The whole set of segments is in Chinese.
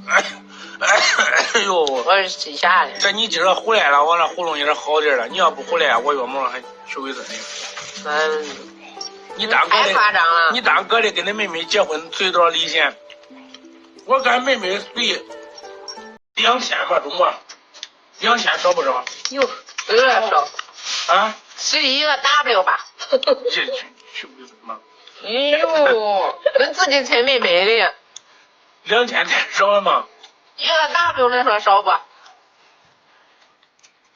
哎呦，我是吃啥的？这你今儿回来了，我这喉咙有点好点了。你要不回来，我约摸还去卫生呢。你当哥太夸张了。你当哥的跟你妹妹结婚随多少礼钱？我跟妹妹随2000吧，中吗？2000少不少？哟，有点少。啊？是一个 W 吧？去卫生吗？哎呦，跟自己亲妹妹的。2000太少了吗？一个 W 能说少不？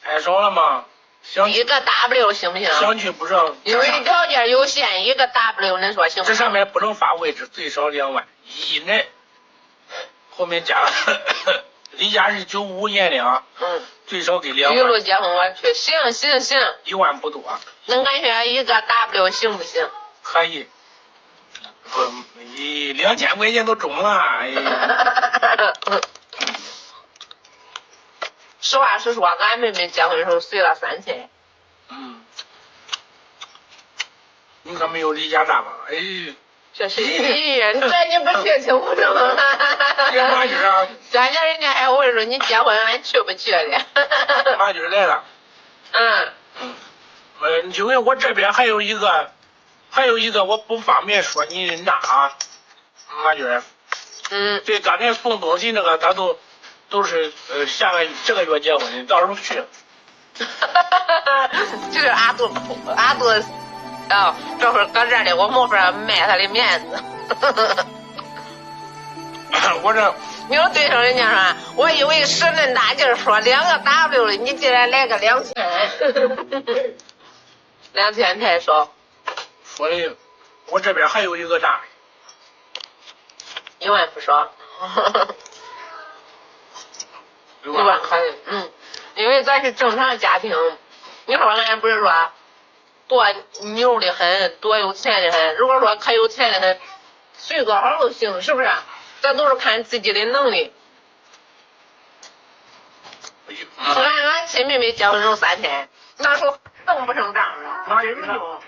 太少了吗？一个 W 行不行？想去不上。因为条件有限，一个 W 能说行不行？这上面不能发位置，最少2万以内。后面加离家是95年的最少给2万。玉露结婚我去，行1万不多。能感觉一个 W 行不行？可以。不，2000块钱都中了。实话实说，俺妹妹结婚的时候随了3000。你可没有离家大吧？这是这你不去清不成？马军啊！咱家人家还问说你结婚俺去不去的？马军来了。因为我这边还有一个我不方便说你那马军。对，刚才送东西那个他都是这个月结婚的，到时候去。就是阿杜，这会儿搁这里我没法卖他的面子。我这你说对上人家说，我以为使恁大劲说2个 W 的，你竟然来个2000。2000太少。说的我这边还有一个大1万不少。1万可以。因为咱是正常家庭，你说俺不是说多牛的很，多有钱的很。如果说可有钱的很，随多少都行，是不是？这都是看自己的能力。俺亲妹妹结婚时候3000，那时候挣不成账了。